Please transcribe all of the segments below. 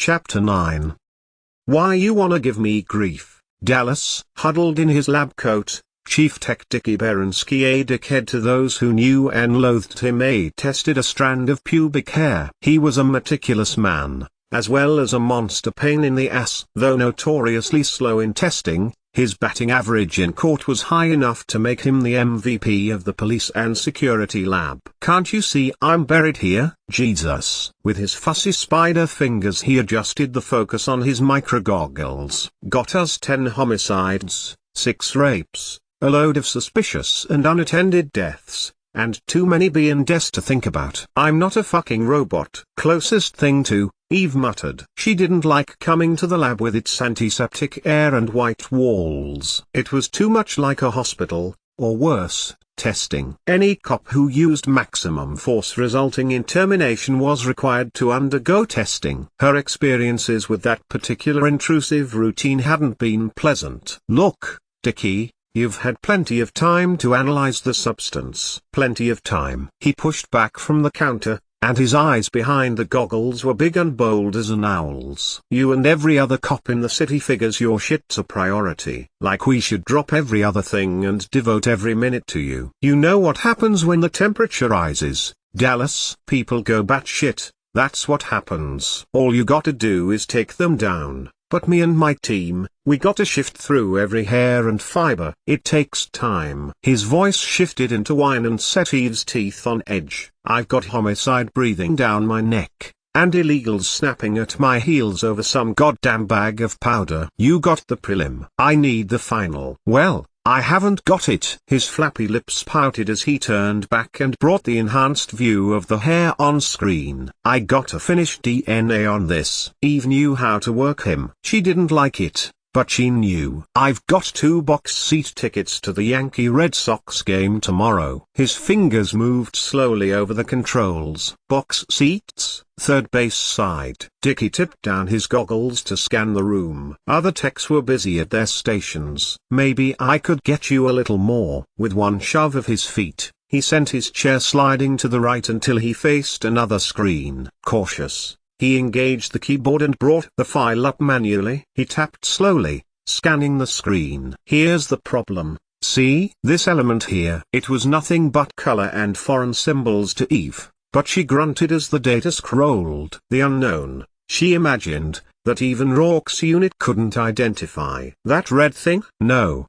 Chapter 9. Why You Wanna Give Me Grief. Dallas, huddled in his lab coat, Chief Tech Dickie Berensky, a dickhead to those who knew and loathed him, tested a strand of pubic hair. He was a meticulous man, as well as a monster pain in the ass. Though notoriously slow in testing, his batting average in court was high enough to make him the MVP of the police and security lab. Can't you see I'm buried here? Jesus. With his fussy spider fingers he adjusted the focus on his micro-goggles. Got us 10 homicides, 6 rapes, a load of suspicious and unattended deaths, and too many B&S to think about. I'm not a fucking robot. Closest thing to, Eve muttered. She didn't like coming to the lab with its antiseptic air and white walls. It was too much like a hospital, or worse, testing. Any cop who used maximum force resulting in termination was required to undergo testing. Her experiences with that particular intrusive routine hadn't been pleasant. Look, Dickie, you've had plenty of time to analyze the substance. Plenty of time. He pushed back from the counter, and his eyes behind the goggles were big and bold as an owl's. You and every other cop in the city figures your shit's a priority. Like we should drop every other thing and devote every minute to you. You know what happens when the temperature rises, Dallas? People go batshit, that's what happens. All you gotta do is take them down. But me and my team, we gotta shift through every hair and fiber. It takes time. His voice shifted into whine and set Eve's teeth on edge. I've got homicide breathing down my neck, and illegals snapping at my heels over some goddamn bag of powder. You got the prelim. I need the final. Well, I haven't got it. His flappy lips pouted as he turned back and brought the enhanced view of the hair on screen. I gotta finish DNA on this. Eve knew how to work him. She didn't like it, but she knew. I've got 2 box seat tickets to the Yankee Red Sox game tomorrow. His fingers moved slowly over the controls. Box seats, third base side. Dickie tipped down his goggles to scan the room. Other techs were busy at their stations. Maybe I could get you a little more. With one shove of his feet, he sent his chair sliding to the right until he faced another screen. Cautious, he engaged the keyboard and brought the file up manually. He tapped slowly, scanning the screen. Here's the problem. See this element here? It was nothing but color and foreign symbols to Eve, but she grunted as the data scrolled. The unknown, she imagined, that even Rourke's unit couldn't identify. That red thing? No,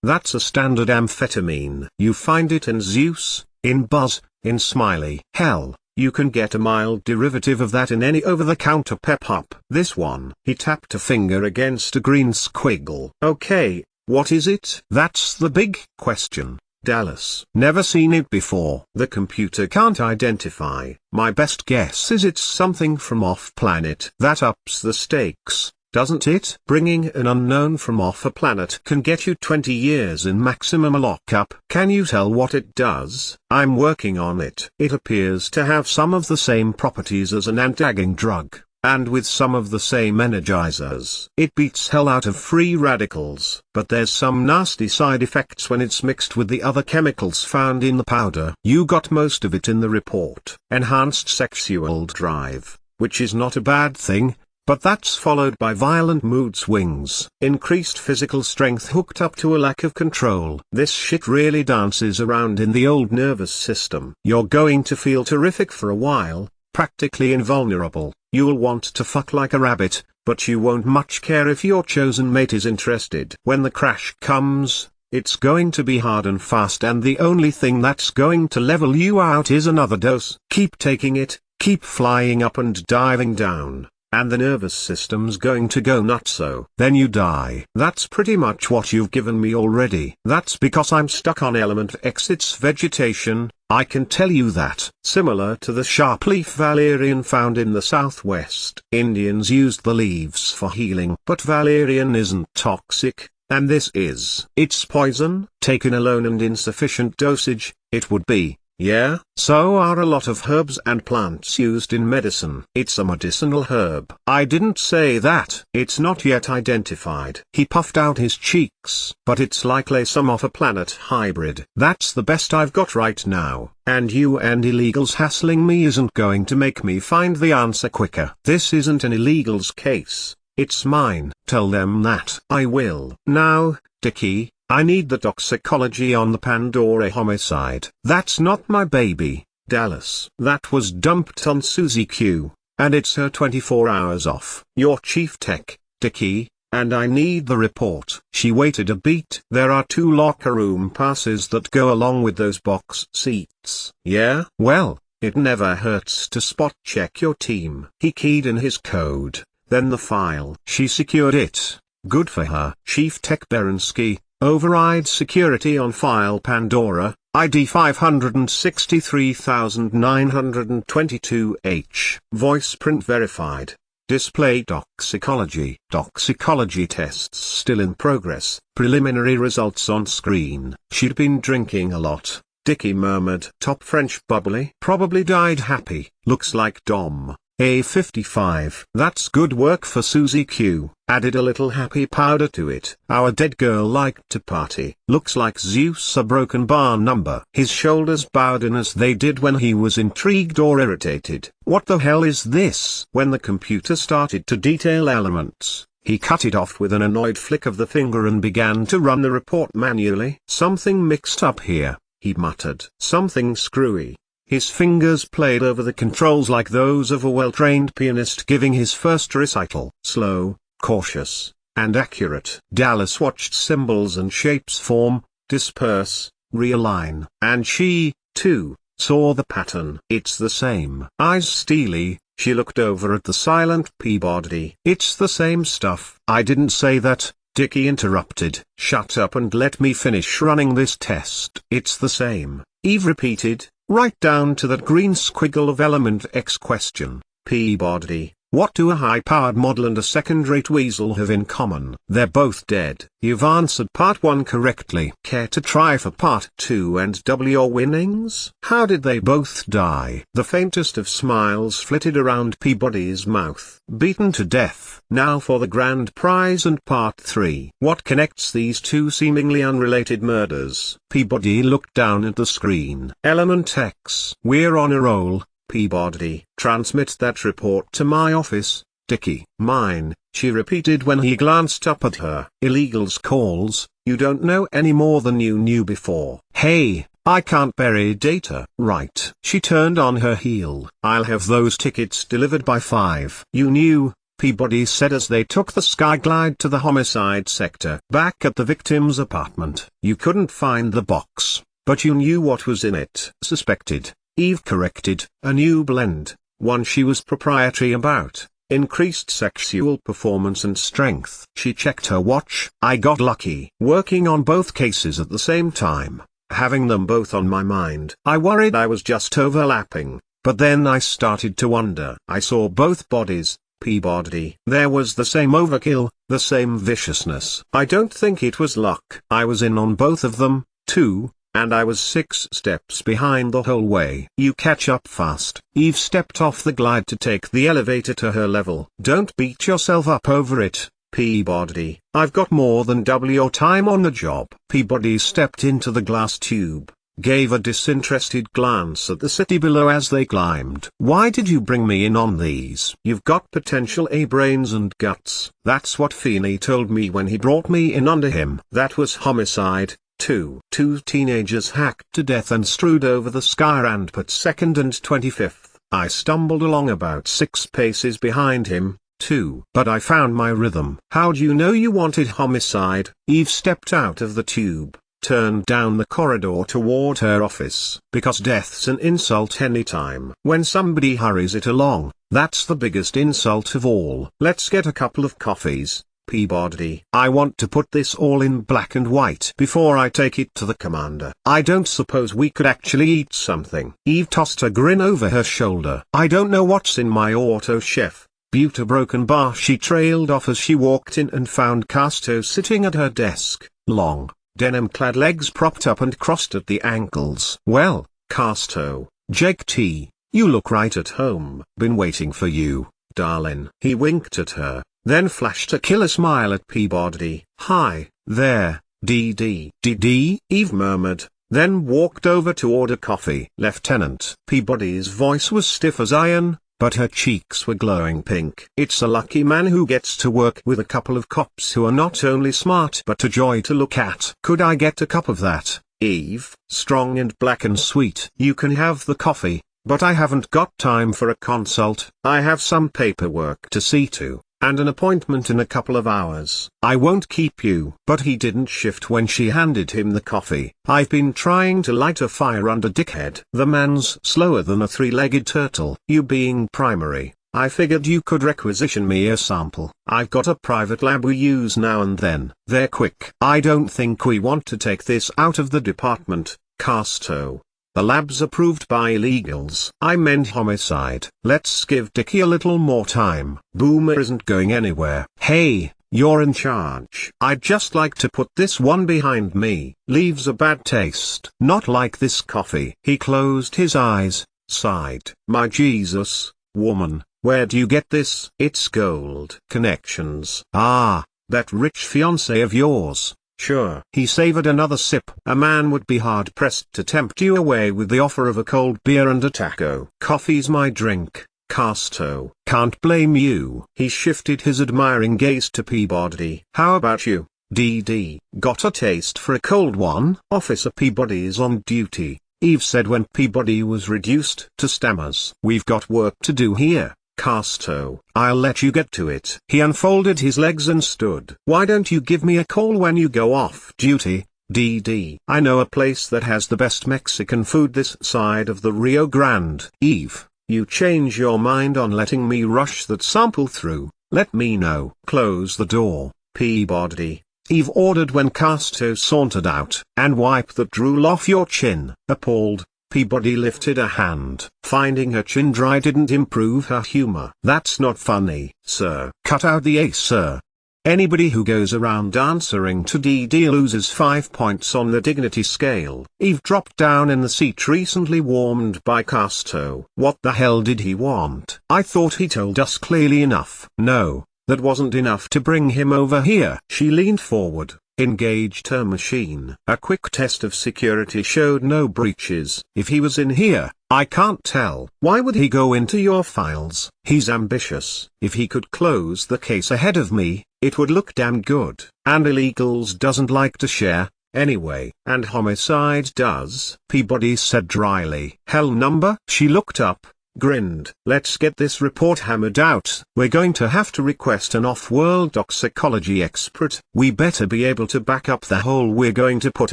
that's a standard amphetamine. You find it in Zeus, in Buzz, in Smiley. Hell, you can get a mild derivative of that in any over-the-counter pep-up. This one. He tapped a finger against a green squiggle. Okay, what is it? That's the big question, Dallas. Never seen it before. The computer can't identify. My best guess is it's something from off-planet. That ups the stakes, doesn't it? Bringing an unknown from off a planet can get you 20 years in maximum lockup. Can you tell what it does? I'm working on it. It appears to have some of the same properties as an anti-aging drug, and with some of the same energizers. It beats hell out of free radicals, but there's some nasty side effects when it's mixed with the other chemicals found in the powder. You got most of it in the report. Enhanced sexual drive, which is not a bad thing, but that's followed by violent mood swings. Increased physical strength hooked up to a lack of control. This shit really dances around in the old nervous system. You're going to feel terrific for a while, practically invulnerable. You'll want to fuck like a rabbit, but you won't much care if your chosen mate is interested. When the crash comes, it's going to be hard and fast, and the only thing that's going to level you out is another dose. Keep taking it, keep flying up and diving down, and the nervous system's going to go nutso. Then you die. That's pretty much what you've given me already. That's because I'm stuck on element X. It's vegetation, I can tell you that. Similar to the sharp-leaf valerian found in the southwest. Indians used the leaves for healing. But valerian isn't toxic, and this is. It's poison. Taken alone and in sufficient dosage, it would be. Yeah, so are a lot of herbs and plants used in medicine. It's a medicinal herb. I didn't say that. It's not yet identified. He puffed out his cheeks. But it's likely some off-planet hybrid. That's the best I've got right now. And you and illegals hassling me isn't going to make me find the answer quicker. This isn't an illegals case. It's mine. Tell them that. I will. Now, Dickie, I need the toxicology on the Pandora homicide. That's not my baby, Dallas. That was dumped on Susie Q, and it's her 24 hours off. Your chief tech, Dickie, and I need the report. She waited a beat. There are 2 locker room passes that go along with those box seats. Yeah? Well, it never hurts to spot check your team. He keyed in his code, then the file. She secured it. Good for her. Chief Tech Berensky, override security on file Pandora, ID 563,922H. Voice print verified. Display toxicology. Toxicology tests still in progress. Preliminary results on screen. She'd been drinking a lot, Dickie murmured. Top French bubbly. Probably died happy. Looks like Dom. A55. That's good work for Susie Q. Added a little happy powder to it. Our dead girl liked to party. Looks like Zeus a broken bar number. His shoulders bowed in as they did when he was intrigued or irritated. What the hell is this? When the computer started to detail elements, he cut it off with an annoyed flick of the finger and began to run the report manually. Something mixed up here, he muttered. Something screwy. His fingers played over the controls like those of a well-trained pianist giving his first recital. Slow, cautious, and accurate. Dallas watched symbols and shapes form, disperse, realign. And she, too, saw the pattern. It's the same. Eyes steely, she looked over at the silent Peabody. It's the same stuff. I didn't say that, Dickie interrupted. Shut up and let me finish running this test. It's the same, Eve repeated. Right down to that green squiggle of element X question. Peabody, what do a high-powered model and a second-rate weasel have in common? They're both dead. You've answered part 1 correctly. Care to try for part 2 and double your winnings? How did they both die? The faintest of smiles flitted around Peabody's mouth. Beaten to death. Now for the grand prize and part 3. What connects these two seemingly unrelated murders? Peabody looked down at the screen. Element X. We're on a roll, Peabody. Transmit that report to my office, Dickie. Mine, she repeated when he glanced up at her. Illegals calls, you don't know any more than you knew before. Hey, I can't bury data. Right. She turned on her heel. I'll have those tickets delivered by 5. You knew, Peabody said as they took the Skyglide to the homicide sector. Back at the victim's apartment. You couldn't find the box, but you knew what was in it. Suspected, Eve corrected, a new blend, one she was proprietary about. Increased sexual performance and strength. She checked her watch. I got lucky. Working on both cases at the same time, having them both on my mind. I worried I was just overlapping, but then I started to wonder. I saw both bodies, Peabody. There was the same overkill, the same viciousness. I don't think it was luck. I was in on both of them, too. And I was 6 steps behind the whole way. You catch up fast. Eve stepped off the glide to take the elevator to her level. Don't beat yourself up over it, Peabody. I've got more than double your time on the job. Peabody stepped into the glass tube, gave a disinterested glance at the city below as they climbed. Why did you bring me in on these? You've got potential brains and guts. That's what Feeney told me when he brought me in under him. That was homicide. Two teenagers hacked to death and strewed over the Skyrand put 2nd and 25th. I stumbled along about 6 paces behind him, too. But I found my rhythm. How'd you know you wanted homicide? Eve stepped out of the tube, turned down the corridor toward her office. Because death's an insult anytime. When somebody hurries it along, that's the biggest insult of all. Let's get a couple of coffees, Peabody. I want to put this all in black and white before I take it to the commander. I don't suppose we could actually eat something. Eve tossed a grin over her shoulder. I don't know what's in my auto chef. Butte a broken bar. She trailed off as she walked in and found Casto sitting at her desk, long, denim-clad legs propped up and crossed at the ankles. Well, Casto, Jake T. You look right at home. Been waiting for you, darling. He winked at her, then flashed a killer smile at Peabody. Hi, there, DD. DD, Eve murmured, then walked over to order coffee. Lieutenant Peabody's voice was stiff as iron, but her cheeks were glowing pink. It's a lucky man who gets to work with a couple of cops who are not only smart but a joy to look at. Could I get a cup of that, Eve? Strong and black and sweet. You can have the coffee, but I haven't got time for a consult. I have some paperwork to see to, and an appointment in a couple of hours. I won't keep you. But he didn't shift when she handed him the coffee. I've been trying to light a fire under dickhead. The man's slower than a three-legged turtle. You being primary, I figured you could requisition me a sample. I've got a private lab we use now and then. They're quick. I don't think we want to take this out of the department, Casto. The lab's approved by illegals. I meant homicide. Let's give Dickie a little more time. Boomer isn't going anywhere. Hey, you're in charge. I'd just like to put this one behind me. Leaves a bad taste. Not like this coffee. He closed his eyes, sighed. My Jesus, woman, where do you get this? It's gold. Connections. Ah, that rich fiancé of yours. Sure. He savored another sip. A man would be hard-pressed to tempt you away with the offer of a cold beer and a taco. Coffee's my drink, Casto. Can't blame you. He shifted his admiring gaze to Peabody. How about you, DD? Got a taste for a cold one? Officer Peabody's on duty, Eve said when Peabody was reduced to stammers. We've got work to do here, Casto. I'll let you get to it. He unfolded his legs and stood. Why don't you give me a call when you go off duty, DD? I know a place that has the best Mexican food this side of the Rio Grande. Eve, you change your mind on letting me rush that sample through, let me know. Close the door, Peabody, Eve ordered when Casto sauntered out. And wipe that drool off your chin. Appalled, Peabody lifted a hand. Finding her chin dry didn't improve her humor. That's not funny, sir. Cut out the A, sir. Anybody who goes around answering to DD loses 5 points on the dignity scale. Eve dropped down in the seat recently warmed by Casto. What the hell did he want? I thought he told us clearly enough. No, that wasn't enough to bring him over here. She leaned forward, engaged her machine. A quick test of security showed no breaches. If he was in here, I can't tell. Why would he go into your files? He's ambitious. If he could close the case ahead of me, it would look damn good. And illegals doesn't like to share, anyway. And homicide does, Peabody said dryly. Hell number? She looked up, grinned. Let's get this report hammered out. We're going to have to request an off-world toxicology expert. We better be able to back up the hole we're going to put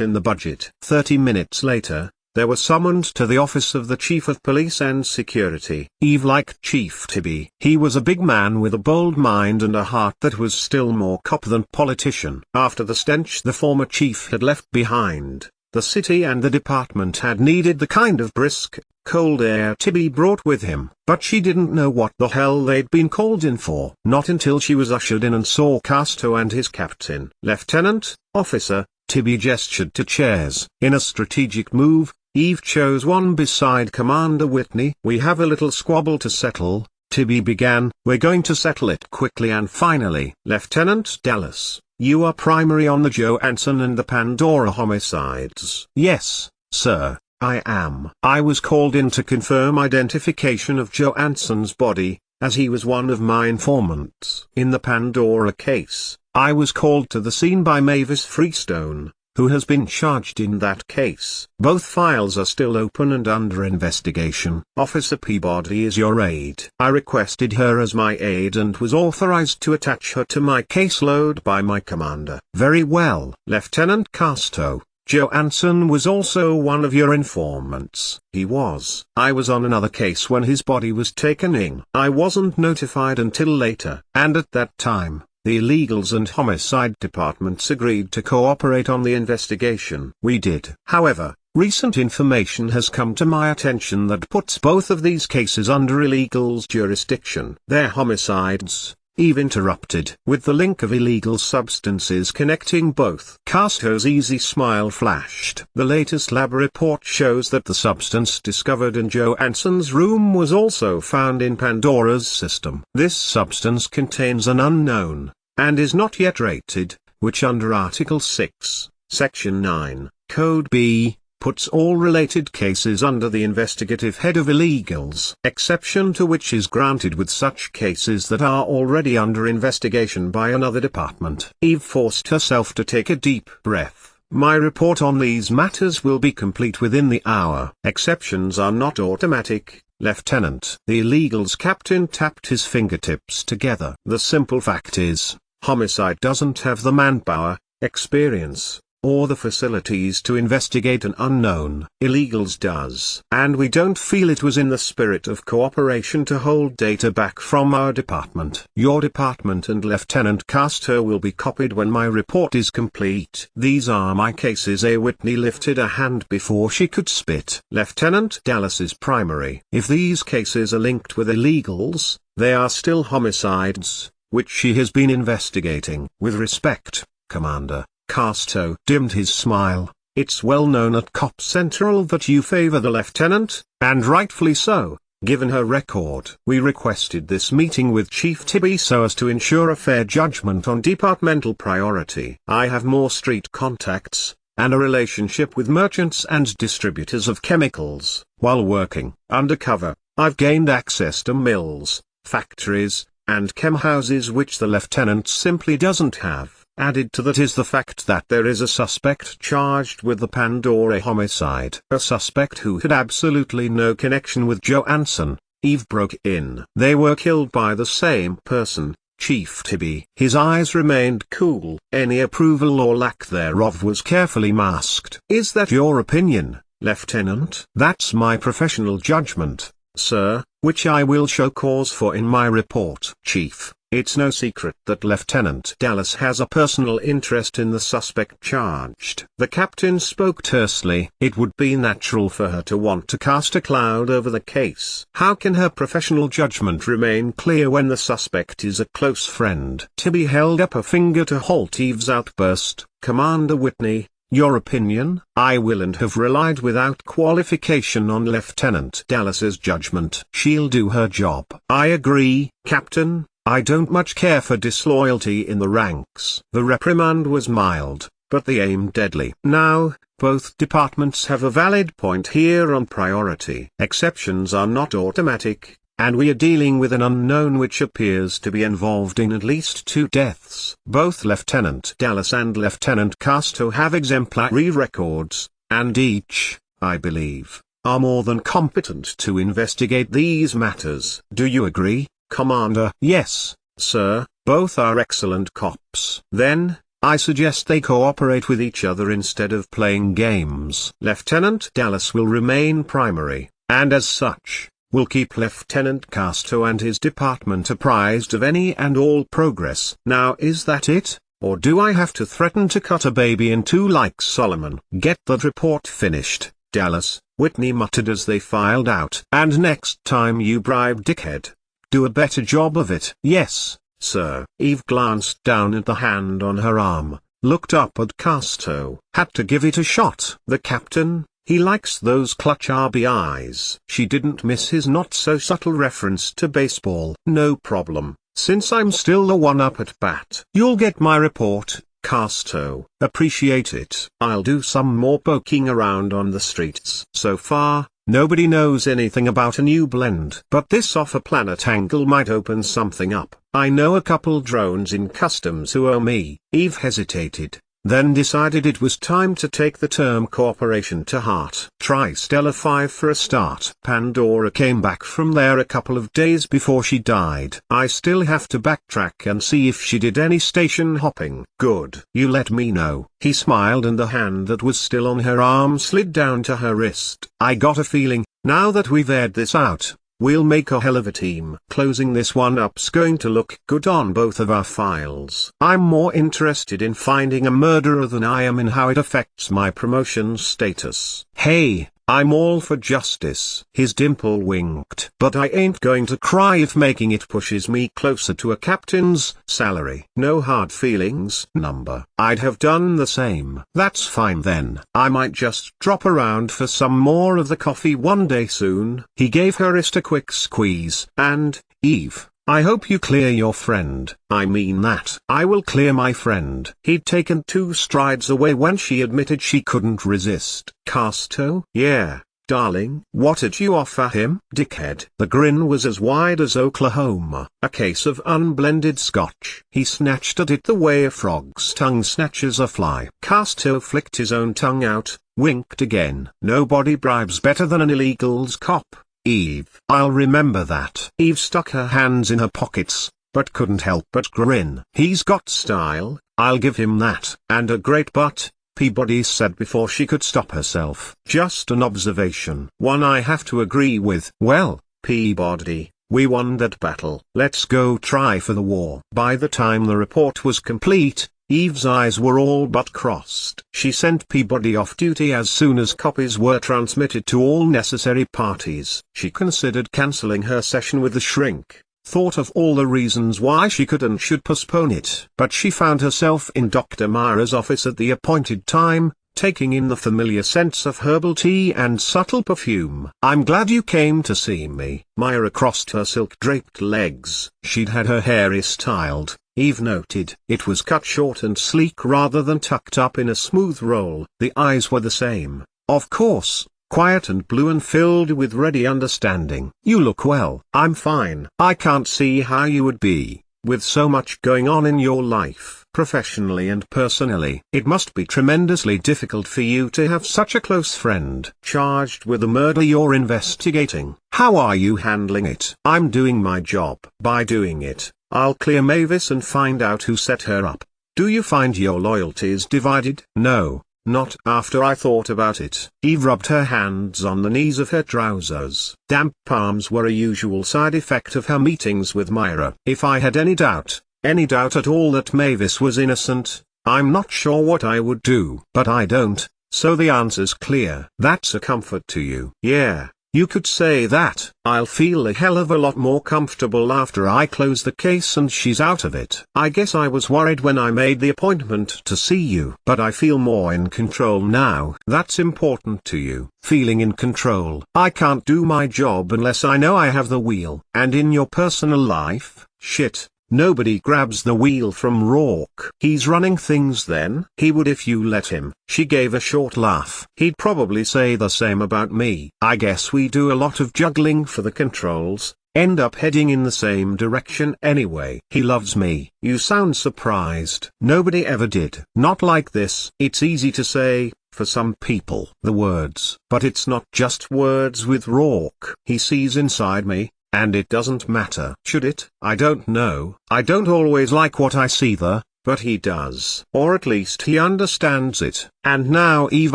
in the budget. 30 minutes later, they were summoned to the office of the Chief of Police and Security. Eve liked Chief Tibby. He was a big man with a bold mind and a heart that was still more cop than politician. After the stench the former chief had left behind, the city and the department had needed the kind of brisk, cold air Tibby brought with him. But she didn't know what the hell they'd been called in for. Not until she was ushered in and saw Casto and his captain. Lieutenant, officer, Tibby gestured to chairs. In a strategic move, Eve chose one beside Commander Whitney. We have a little squabble to settle, Tibby began. We're going to settle it quickly and finally. Lieutenant Dallas, you are primary on the Joe Anson and the Pandora homicides. Yes, sir, I am. I was called in to confirm identification of Joe Anson's body, as he was one of my informants. In the Pandora case, I was called to the scene by Mavis Freestone, who has been charged in that case. Both files are still open and under investigation. Officer Peabody is your aide. I requested her as my aide and was authorized to attach her to my caseload by my commander. Very well. Lieutenant Casto, Joe Anson was also one of your informants. He was. I was on another case when his body was taken in. I wasn't notified until later. And at that time, the illegals and homicide departments agreed to cooperate on the investigation. We did. However, recent information has come to my attention that puts both of these cases under illegals' jurisdiction. They're homicides, Eve interrupted with the link of illegal substances connecting both. Casto's easy smile flashed. The latest lab report shows that the substance discovered in Johansson's room was also found in Pandora's system. This substance contains an unknown, and is not yet rated, which under Article 6, Section 9, Code B, puts all related cases under the investigative head of illegals, exception to which is granted with such cases that are already under investigation by another department. Eve forced herself to take a deep breath. My report on these matters will be complete within the hour. Exceptions are not automatic, Lieutenant. The illegals captain tapped his fingertips together. The simple fact is, homicide doesn't have the manpower, experience, or the facilities to investigate an unknown. Illegals does. And we don't feel it was in the spirit of cooperation to hold data back from our department. Your department and Lieutenant Casto will be copied when my report is complete. These are my cases. Whitney lifted a hand before she could spit. Lieutenant Dallas is primary. If these cases are linked with illegals, they are still homicides, which she has been investigating. With respect, Commander. Casto dimmed his smile. It's well known at Cop Central that you favor the lieutenant, and rightfully so, given her record. We requested this meeting with Chief Tibby so as to ensure a fair judgment on departmental priority. I have more street contacts, and a relationship with merchants and distributors of chemicals. While working undercover, I've gained access to mills, factories, and chemhouses which the lieutenant simply doesn't have. Added to that is the fact that there is a suspect charged with the Pandora homicide. A suspect who had absolutely no connection with Johansson. Eve broke in. They were killed by the same person, Chief Tibby. His eyes remained cool. Any approval or lack thereof was carefully masked. Is that your opinion, Lieutenant? That's my professional judgment, sir, which I will show cause for in my report. Chief. It's no secret that Lieutenant Dallas has a personal interest in the suspect charged. The captain spoke tersely. It would be natural for her to want to cast a cloud over the case. How can her professional judgment remain clear when the suspect is a close friend? Tibby held up a finger to halt Eve's outburst. Commander Whitney, your opinion? I will and have relied without qualification on Lieutenant Dallas's judgment. She'll do her job. I agree, Captain. I don't much care for disloyalty in the ranks. The reprimand was mild, but the aim deadly. Now, both departments have a valid point here on priority. Exceptions are not automatic, and we are dealing with an unknown which appears to be involved in at least 2 deaths. Both Lieutenant Dallas and Lieutenant Casto have exemplary records, and each, I believe, are more than competent to investigate these matters. Do you agree, Commander? Yes, sir, both are excellent cops. Then, I suggest they cooperate with each other instead of playing games. Lieutenant Dallas will remain primary, and as such, will keep Lieutenant Casto and his department apprised of any and all progress. Now is that it, or do I have to threaten to cut a baby in 2 like Solomon? Get that report finished, Dallas, Whitney muttered as they filed out. And next time you bribe dickhead, do a better job of it. Yes, sir. Eve glanced down at the hand on her arm, looked up at Casto. Had to give it a shot. The captain, he likes those clutch RBIs. She didn't miss his not-so-subtle reference to baseball. No problem, since I'm still the one up at bat. You'll get my report, Casto. Appreciate it. I'll do some more poking around on the streets. So far, nobody knows anything about a new blend. But this off-a-planet angle might open something up. I know a couple drones in customs who owe me. Eve hesitated, then decided it was time to take the term cooperation to heart. Try Stella 5 for a start. Pandora came back from there a couple of days before she died. I still have to backtrack and see if she did any station hopping. Good. You let me know. He smiled and the hand that was still on her arm slid down to her wrist. I got a feeling, now that we've aired this out, we'll make a hell of a team. Closing this one up's going to look good on both of our files. I'm more interested in finding a murderer than I am in how it affects my promotion status. Hey, I'm all for justice." His dimple winked. "But I ain't going to cry if making it pushes me closer to a captain's salary. No hard feelings, number. I'd have done the same." "That's fine then. I might just drop around for some more of the coffee one day soon." He gave her wrist a quick squeeze. "And, Eve, I hope you clear your friend." "I mean that. I will clear my friend." He'd taken 2 strides away when she admitted she couldn't resist. "Casto?" "Yeah, darling." "What did you offer him, dickhead?" The grin was as wide as Oklahoma. "A case of unblended scotch." He snatched at it the way a frog's tongue snatches a fly. Casto flicked his own tongue out, winked again. "Nobody bribes better than an illegal's cop, Eve." "I'll remember that." Eve stuck her hands in her pockets, but couldn't help but grin. "He's got style, I'll give him that." "And a great butt," Peabody said before she could stop herself. "Just an observation. One I have to agree with." "Well, Peabody, we won that battle. Let's go try for the war." By the time the report was complete, Eve's eyes were all but crossed. She sent Peabody off duty as soon as copies were transmitted to all necessary parties. She considered cancelling her session with the shrink, thought of all the reasons why she could and should postpone it. But she found herself in Dr. Myra's office at the appointed time, taking in the familiar scents of herbal tea and subtle perfume. "I'm glad you came to see me." Myra crossed her silk-draped legs. She'd had her hair restyled, Eve noted. It was cut short and sleek rather than tucked up in a smooth roll. The eyes were the same, of course, quiet and blue and filled with ready understanding. "You look well." "I'm fine." "I can't see how you would be, with so much going on in your life, professionally and personally. It must be tremendously difficult for you to have such a close friend charged with the murder you're investigating. How are you handling it?" "I'm doing my job." "By doing it, I'll clear Mavis and find out who set her up." "Do you find your loyalties divided?" "No, not after I thought about it." Eve rubbed her hands on the knees of her trousers. Damp palms were a usual side effect of her meetings with Myra. "If I had any doubt at all that Mavis was innocent, I'm not sure what I would do. But I don't, so the answer's clear." "That's a comfort to you." "Yeah. You could say that." "I'll feel a hell of a lot more comfortable after I close the case and she's out of it." "I guess I was worried when I made the appointment to see you. But I feel more in control now." "That's important to you." "Feeling in control." "I can't do my job unless I know I have the wheel." "And in your personal life?" "Shit. Nobody grabs the wheel from Rourke." "He's running things then?" "He would if you let him." She gave a short laugh. "He'd probably say the same about me." "I guess we do a lot of juggling for the controls, end up heading in the same direction anyway." "He loves me." "You sound surprised." "Nobody ever did." "Not like this." "It's easy to say, for some people." "The words." "But it's not just words with Rourke." "He sees inside me, and it doesn't matter." "Should it?" "I don't know. I don't always like what I see there, but he does. Or at least he understands it." And now Eve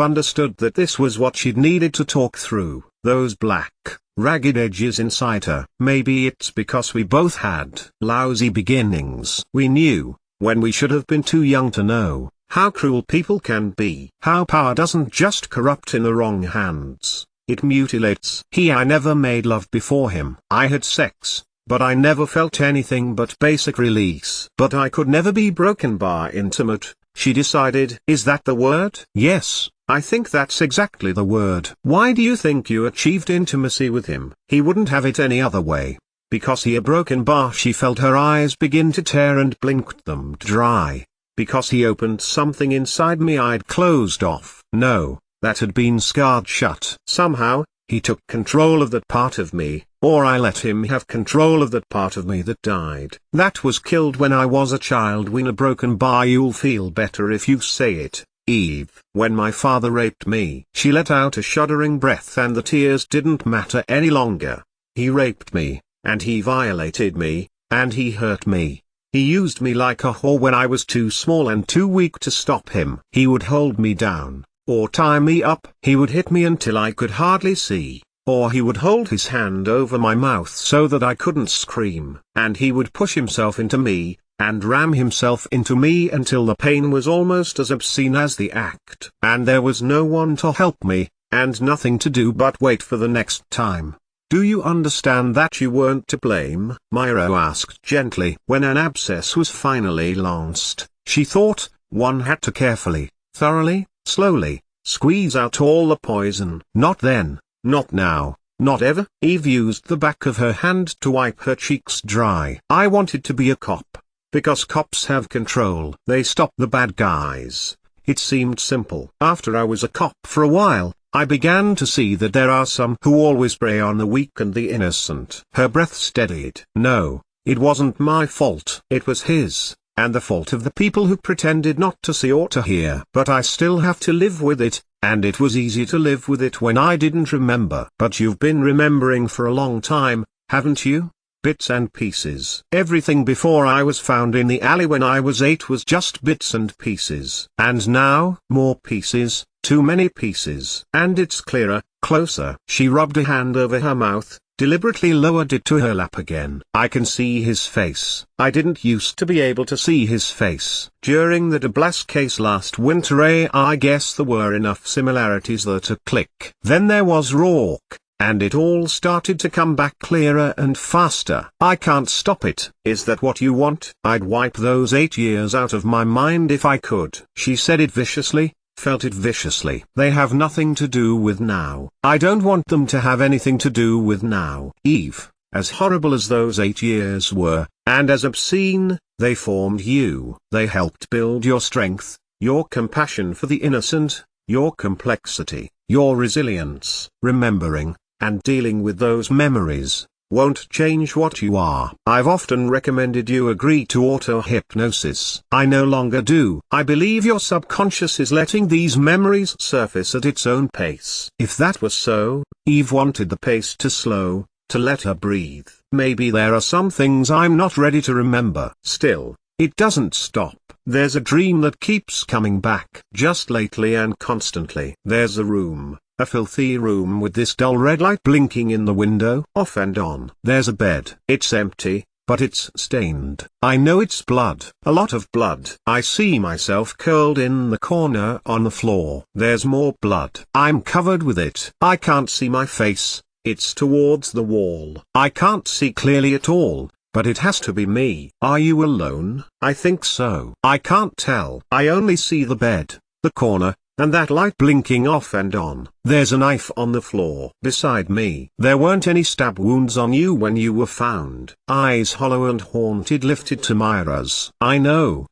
understood that this was what she'd needed to talk through, those black, ragged edges inside her. "Maybe it's because we both had lousy beginnings. We knew, when we should have been too young to know, how cruel people can be. How power doesn't just corrupt in the wrong hands. It mutilates." I never made love before him. I had sex, but I never felt anything but basic release. But I could never be broken by intimate, she decided. "Is that the word?" "Yes, I think that's exactly the word." "Why do you think you achieved intimacy with him?" "He wouldn't have it any other way." "Because he a broken bar?" She felt her eyes begin to tear and blinked them dry. "Because he opened something inside me I'd closed off." "No. That had been scarred shut. Somehow, he took control of that part of me, or I let him have control of that part of me that died. That was killed when I was a child." "When a broken bar." "You'll feel better if you say it, Eve." "When my father raped me." She let out a shuddering breath and the tears didn't matter any longer. "He raped me, and he violated me, and he hurt me. He used me like a whore when I was too small and too weak to stop him. He would hold me down, or tie me up. He would hit me until I could hardly see, or he would hold his hand over my mouth so that I couldn't scream. And he would push himself into me, and ram himself into me until the pain was almost as obscene as the act. And there was no one to help me, and nothing to do but wait for the next time. Do you understand that you weren't to blame? Myra asked gently. When an abscess was finally lanced, she thought, one had to carefully, thoroughly, slowly, squeeze out all the poison. Not then, not now, not ever. Eve used the back of her hand to wipe her cheeks dry. I wanted to be a cop. Because cops have control. They stop the bad guys. It seemed simple. After I was a cop for a while, I began to see that there are some who always prey on the weak and the innocent. Her breath steadied. No, it wasn't my fault. It was his, and the fault of the people who pretended not to see or to hear. But I still have to live with it, and it was easy to live with it when I didn't remember. But you've been remembering for a long time, haven't you? Bits and pieces. Everything before I was found in the alley when I was 8 was just bits and pieces. And now, more pieces, too many pieces. And it's clearer, closer. She rubbed a hand over her mouth, deliberately lowered it to her lap again. I can see his face. I didn't used to be able to see his face. During the DeBlas case last winter, I guess there were enough similarities there to click. Then there was Rourke. And it all started to come back clearer and faster. I can't stop it. Is that what you want? I'd wipe those 8 years out of my mind if I could. She said it viciously, felt it viciously. They have nothing to do with now. I don't want them to have anything to do with now. Eve, as horrible as those 8 years were, and as obscene, they formed you. They helped build your strength, your compassion for the innocent, your complexity, your resilience. Remembering and dealing with those memories won't change what you are. I've often recommended you agree to auto-hypnosis. I no longer do. I believe your subconscious is letting these memories surface at its own pace. If that was so, Eve wanted the pace to slow, to let her breathe. Maybe there are some things I'm not ready to remember. Still, it doesn't stop. There's a dream that keeps coming back. Just lately and constantly. There's a room. A filthy room with this dull red light blinking in the window, off and on. There's a bed. It's empty, but it's stained. I know it's blood. A lot of blood. I see myself curled in the corner on the floor. There's more blood. I'm covered with it. I can't see my face. It's towards the wall. I can't see clearly at all, but it has to be me. Are you alone? I think so. I can't tell. I only see the bed, the corner, and that light blinking off and on. There's a knife on the floor beside me. There weren't any stab wounds on you when you were found. Eyes hollow and haunted lifted to Myra's. I know,